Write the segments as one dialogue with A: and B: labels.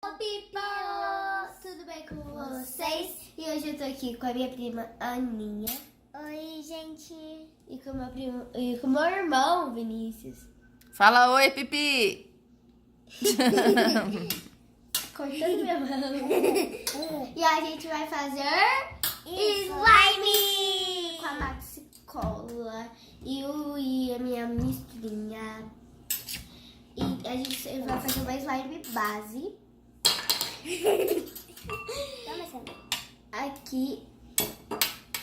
A: Olá, people! Tudo bem com vocês? E hoje eu tô aqui com a minha prima Aninha.
B: Oi, gente.
A: E com meu primo e com meu irmão Vinícius.
C: Fala oi, Pipi!
A: Cortando minha mão. E a gente vai fazer slime com a Maxi Cola e a minha misturinha. E a gente vai fazer uma slime base. Aqui.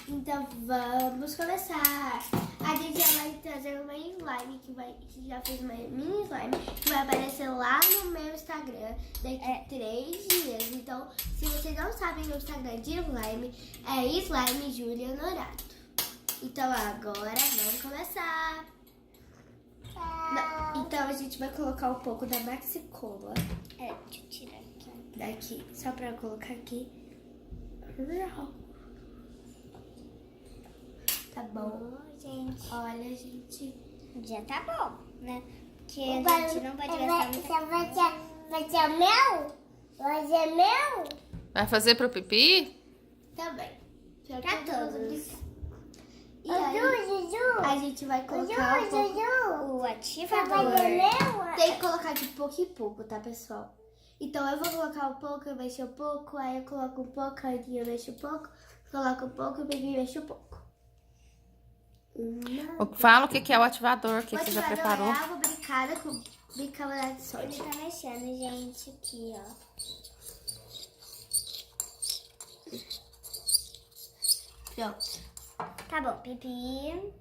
A: Então vamos começar. A gente já vai trazer uma slime que já fez uma mini slime que vai aparecer lá no meu Instagram daqui a 3 dias. Então, se vocês não sabem, meu Instagram de slime é Slime Julia Honorato. Então agora vamos começar. Então a gente vai colocar um pouco da Maxi Cola.
B: Deixa eu tirar aqui.
A: Daqui, só pra eu colocar aqui. Tá bom,
B: gente.
A: olha, gente.
B: Já tá bom, né? Porque a gente não pode gastar muita...
D: Vai ser meu? Vai ser meu?
C: Vai fazer pro Pipi?
A: Também.
B: Pra todos.
A: E aí, a gente vai colocar um pouco.
B: O
D: Vai
B: ativador.
D: ser meu?
A: Tem que colocar de pouco em pouco, tá, pessoal? Então eu vou colocar um pouco, eu mexo um pouco, aí eu coloco um pouco, aí eu mexo um pouco, coloco um pouco, o Pipi mexe um pouco.
C: Fala o que é o ativador, o que
A: O
C: você já
A: ativador
C: preparou.
A: é água brincada com bicarbonato de
B: Ele
A: sódio.
B: tá mexendo, gente, aqui, ó.
A: Pronto.
B: Tá bom, Pipi.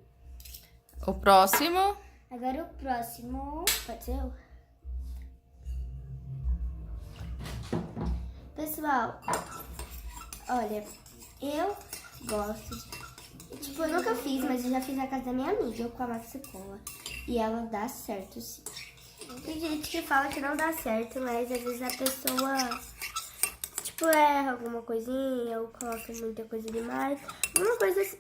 C: O próximo.
B: Agora o próximo.
A: Pode ser eu? Pessoal, olha, eu gosto de... Tipo, eu nunca fiz, mas eu já fiz na casa da minha amiga com a Maxi Cola. E ela dá certo, sim. Tem gente que fala que não dá certo, mas às vezes a pessoa, tipo, erra alguma coisinha ou coloca muita coisa demais. Alguma coisa assim.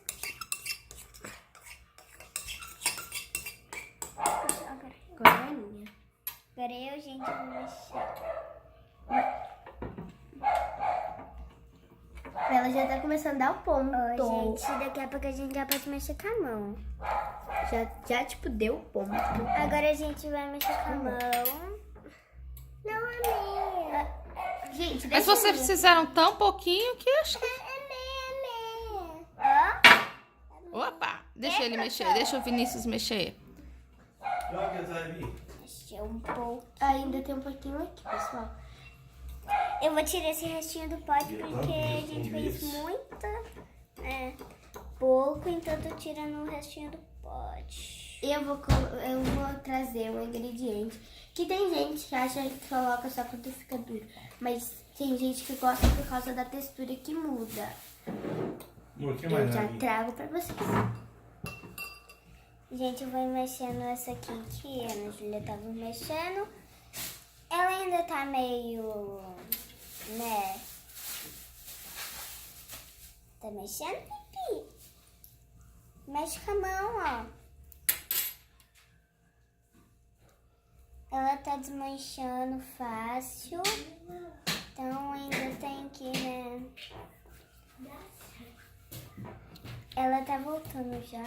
A: Agora é a minha.
B: Agora eu, gente, vou mexer.
A: Ela já tá começando a dar o ponto.
B: Ó, gente, daqui a pouco a gente já pode mexer com a mão.
A: Já tipo, deu o ponto.
B: Agora a gente vai mexer com a mão. Não é minha.
A: Gente,
C: Mas
A: deixa
C: vocês fizeram tão pouquinho que acho que...
B: É minha.
C: Opa! Deixa ele mexer, deixa o Vinícius mexer.
B: Mexer um pouco.
A: Ainda tem um pouquinho aqui, pessoal.
B: Eu vou tirar esse restinho do pote porque a gente fez pouco, então eu tô tirando o restinho do pote.
A: Eu vou trazer um ingrediente que tem gente que acha que coloca só quando fica duro. Mas tem gente que gosta por causa da textura que muda. Eu já trago pra vocês.
B: Gente, eu vou mexendo essa aqui que a Ana Júlia tava mexendo. Ela ainda tá meio, né? Tá mexendo, Pipi? Mexe com a mão, ó. Ela tá desmanchando fácil. Então ainda tem que, né? Ela tá voltando já.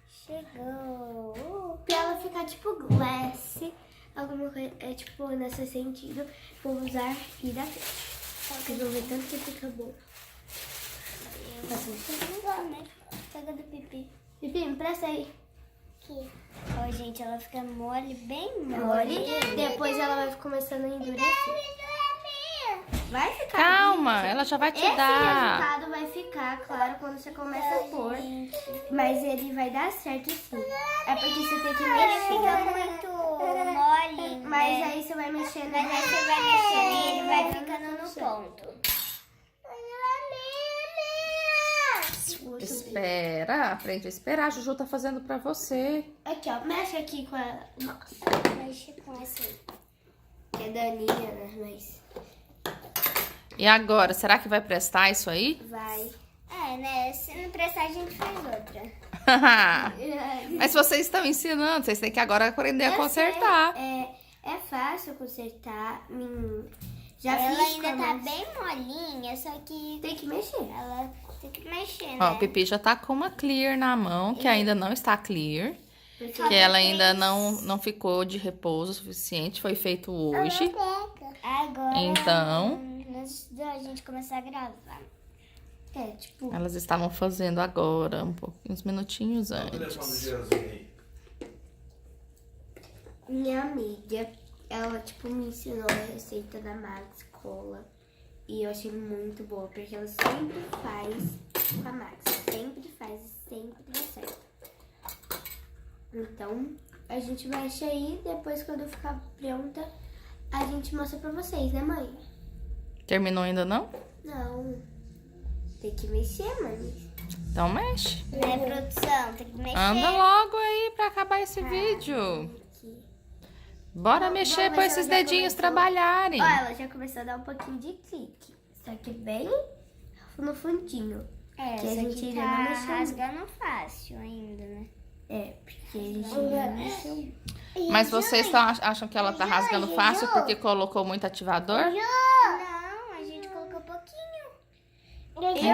B: Chegou.
A: Pra ela ficar tipo glass, alguma coisa, tipo nesse sentido, vou usar aqui da frente. Vocês vão ver tanto que fica bom.
B: Pega do Pipi.
A: Pipi, me presta aí.
B: Aqui. Ó, gente, ela fica mole, bem
A: Mole.
B: mole.
A: Depois ela vai começando a endurecer. Vai ficar.
C: Calma,
A: gente.
C: ela já vai te
A: Esse
C: dar.
A: resultado vai ficar, claro, quando você começa a pôr. Mas ele vai dar certo sim. É porque você tem que
B: Ele fica
A: mexer.
B: muito mole,
A: Mas
B: né?
A: aí você vai mexendo.
B: Mas aí você vai mexendo e ele vai ficando no ponto.
C: Espera, aprende a esperar. A Juju tá fazendo pra você.
A: Aqui, ó. Mexe aqui com ela. Nossa.
B: Mexe com essa aí.
A: Que é daninha, né? Mas
C: E agora, será que vai prestar isso aí?
A: vai.
B: É, né? Se não prestar, a gente faz outra.
C: Mas vocês estão ensinando, vocês têm que agora aprender a consertar.
A: É fácil consertar. Já
B: Ela
A: fiz
B: ainda
A: com
B: tá
A: a-
B: bem molinha, só que
A: Tem que mexer.
B: ela tem que mexer,
C: Ó,
B: né?
C: o Pipi já tá com uma clear na mão, que ainda não está clear.
A: Porque
C: Que ela ainda não ficou de repouso o suficiente. Foi feito hoje.
B: Agora,
C: Então,
B: antes da gente começar a gravar.
A: tipo,
C: elas estavam fazendo agora, uns minutinhos
E: Dá o telefone do
C: antes.
E: Jeanzinho aí.
A: minha amiga, ela, tipo, me ensinou a receita da Max Cola. E eu achei muito boa, porque ela sempre faz com a Max. Sempre faz e sempre dá certo. Então, a gente mexe aí, depois quando ficar pronta, a gente mostra pra vocês, né, mãe?
C: Terminou ainda não?
A: Não. Tem que mexer, mãe.
C: Então mexe.
B: Né, produção? Tem que mexer.
C: Anda logo aí pra acabar esse vídeo.
A: Aqui.
C: Bora mexer pra
A: mas
C: esses
A: ela já
C: dedinhos
A: começou.
C: trabalharem.
A: Ó, ela já começou a dar um pouquinho de clique. Só que bem no fundinho.
B: É,
A: Que a
B: essa
A: gente
B: aqui
A: ainda
B: tá
A: não mexeu.
B: rasgando fácil ainda, né?
A: É, porque a gente ainda não mexeu.
C: Mas vocês acham que ela tá rasgando fácil porque colocou muito ativador?
B: Não, a gente colocou pouquinho.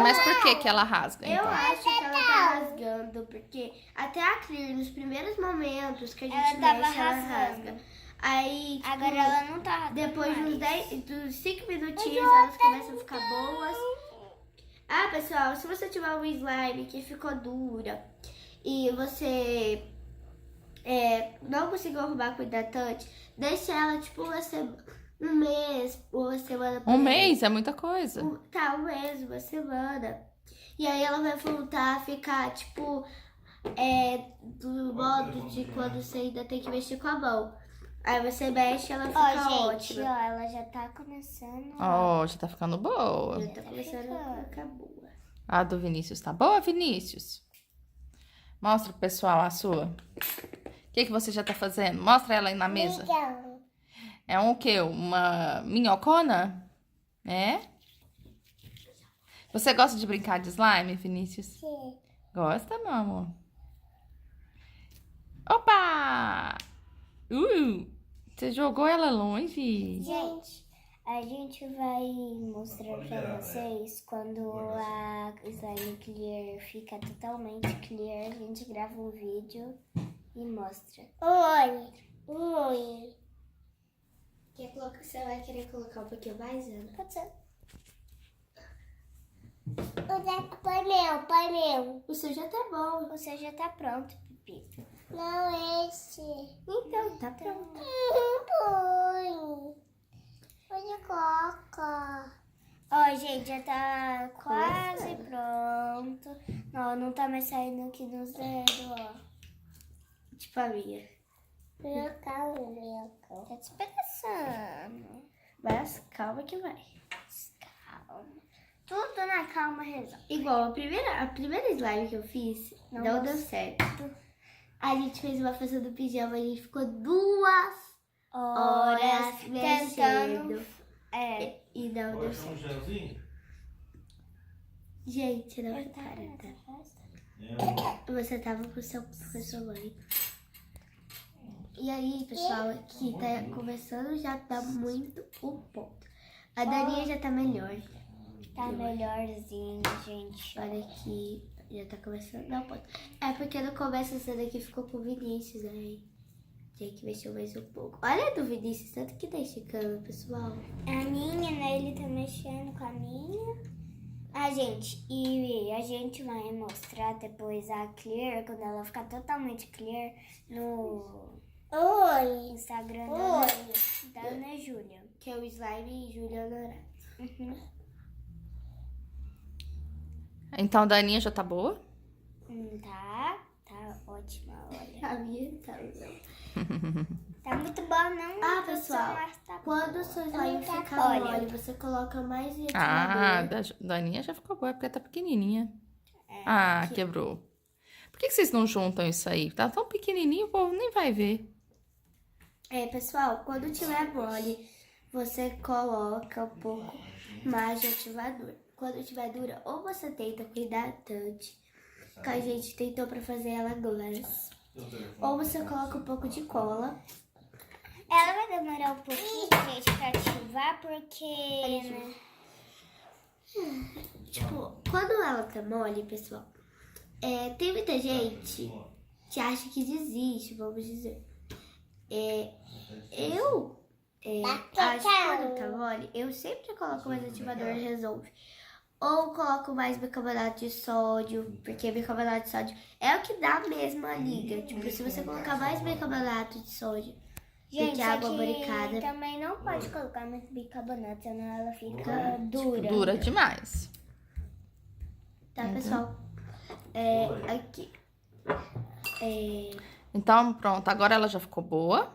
C: Mas por que que ela rasga,
A: Eu
C: então?
A: acho que ela tá rasgando, porque até a Clear, nos primeiros momentos que a gente
B: Ela tava
A: mexe, ela
B: rasgando.
A: rasga. Aí, tipo,
B: Agora ela não tá rasgando
A: depois de uns
B: mais.
A: 10, dos 5 minutinhos, elas começam a ficar boas. Ah, pessoal, se você tiver um slime que ficou dura e você não conseguiu arrumar com o hidratante, deixa ela, tipo, um mês ou uma semana. por
C: Um
A: aí.
C: mês é muita coisa.
A: Tá, um mês, uma semana. E aí ela vai voltar a ficar, tipo, do modo de quando você ainda tem que mexer com a mão. Aí você mexe, ela fica
B: Ó, gente,
A: ótima.
B: ó, ela já tá começando.
C: Ó, já tá ficando boa.
A: Já tá começando a ficar boa.
C: A do Vinícius tá boa, Vinícius? Mostra pro pessoal a sua. O que você já tá fazendo? Mostra ela aí na mesa.
D: Então,
C: É um o quê? Uma minhocona? É? Você gosta de brincar de slime, Vinícius?
D: sim.
C: Gosta, meu amor? Opa! Você jogou ela longe?
B: Gente, a gente vai mostrar pra vocês quando a slime clear fica totalmente clear. A gente grava um vídeo e mostra.
D: Um olho.
A: Você vai querer colocar um pouquinho mais, Ana?
B: Pode ser.
D: Põe meu.
A: O seu já tá bom.
B: Você já tá pronto, Pipi.
D: Não, esse.
A: Então, tá pronto.
D: Põe. Põe coca.
B: Ó, gente, já tá quase pronto. Não tá mais saindo aqui nos dedos, ó.
A: Tipo a minha.
D: Meu calma.
B: Tá despedaçando.
A: Mas calma que vai.
B: Calma. Tudo na calma resolve.
A: Igual a primeira slime que eu fiz, não deu certo. A gente fez uma festa do pijama, a gente ficou 2 horas
B: tentando.
A: mexendo. E não deu
E: Pode
A: certo.
E: um Jeanzinho?
A: Gente, não para, tá? Você tava com sua mãe. E aí, pessoal, aqui tá começando, já tá muito o ponto. A Daninha já tá melhor.
B: Tá melhorzinho, gente.
A: Olha aqui, já tá começando a dar um ponto. É porque no começo essa daqui ficou com o Vinícius, né? Tem que mexer mais um pouco. Olha a do Vinícius, tanto que tá esticando, pessoal.
B: A minha, né? Ele tá mexendo com a minha. Gente, e a gente vai mostrar depois a Clear, quando ela ficar totalmente clear, no Instagram da Ana Júlia.
A: Que é o Slime e Júlia Honorato.
C: Então, a Daninha já tá boa?
B: Tá ótima, olha.
A: A minha tá não.
B: Tá muito boa, não?
A: Ah, pessoal,
B: mas tá
A: quando o seu slime
B: tá
A: ficar
B: olha.
A: mole, você coloca mais
C: Ah,
A: ativador.
C: da Daninha já ficou boa, porque tá pequenininha. Quebrou. Por que vocês não juntam isso aí? Tá tão pequenininho, o povo nem vai ver.
A: Pessoal, quando tiver mole, você coloca um pouco mais de ativador. Quando tiver dura, ou você tenta com hidratante, que a gente tentou pra fazer ela glass, ou você coloca um pouco de cola.
B: Ela vai demorar um pouquinho, gente, pra ativar, porque... né?
A: Tipo, quando ela tá mole, pessoal, tem muita gente que acha que desiste, vamos dizer. Eu acho que quando tá mole, eu sempre coloco mais ativador e resolve. Ou coloco mais bicarbonato de sódio, porque bicarbonato de sódio é o que dá mesmo a liga. Tipo, se você colocar mais bicarbonato de sódio do
B: Gente,
A: que
B: só
A: água
B: que
A: boricada,
B: também não pode colocar muito bicarbonato, senão ela fica dura.
C: Dura demais.
A: tá, pessoal? Aqui.
C: Então, pronto. Agora ela já ficou boa.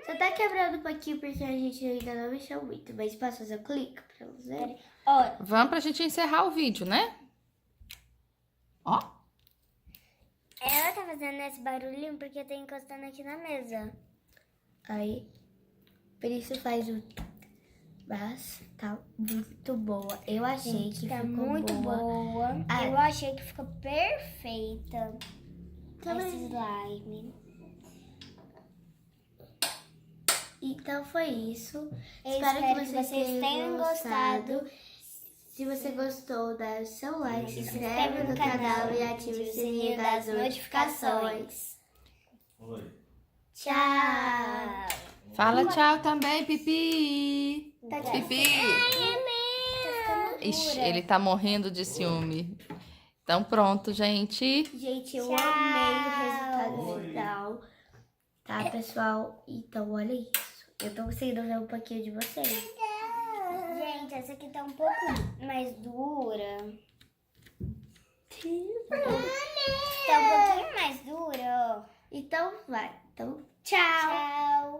A: Só tá quebrando um pouquinho porque a gente ainda não mexeu muito. Mas posso fazer o clique pra vocês verem?
B: Ó,
C: Vamos pra gente encerrar o vídeo, né? Ó.
B: ela tá fazendo esse barulhinho porque tá encostando aqui na mesa.
A: Aí, por isso faz o... Mas tá muito boa. Eu achei que
B: Tá
A: ficou
B: muito boa.
A: Ah.
B: Eu achei que ficou perfeita
A: Também.
B: esse slime.
A: Então foi isso.
B: Eu
A: Espero que vocês tenham gostado.
B: gostado.
A: Se você gostou, dá o seu like, se
B: inscreve
A: inscreve no canal e ative o sininho das notificações. Tchau!
C: Fala tchau também, Pipi.
A: Tá
C: Pipi.
B: Tá ficando
C: Ixi,
B: dura.
C: ele tá morrendo de ciúme. Então pronto, gente.
A: Gente, eu
B: Tchau.
A: amei o resultado final. Tá, pessoal? Então, olha isso. Eu tô conseguindo ver um pouquinho de vocês.
B: Gente, essa aqui tá um pouco mais dura. Tá um pouquinho mais dura, ó.
A: Então, vai. Então,
B: Tchau.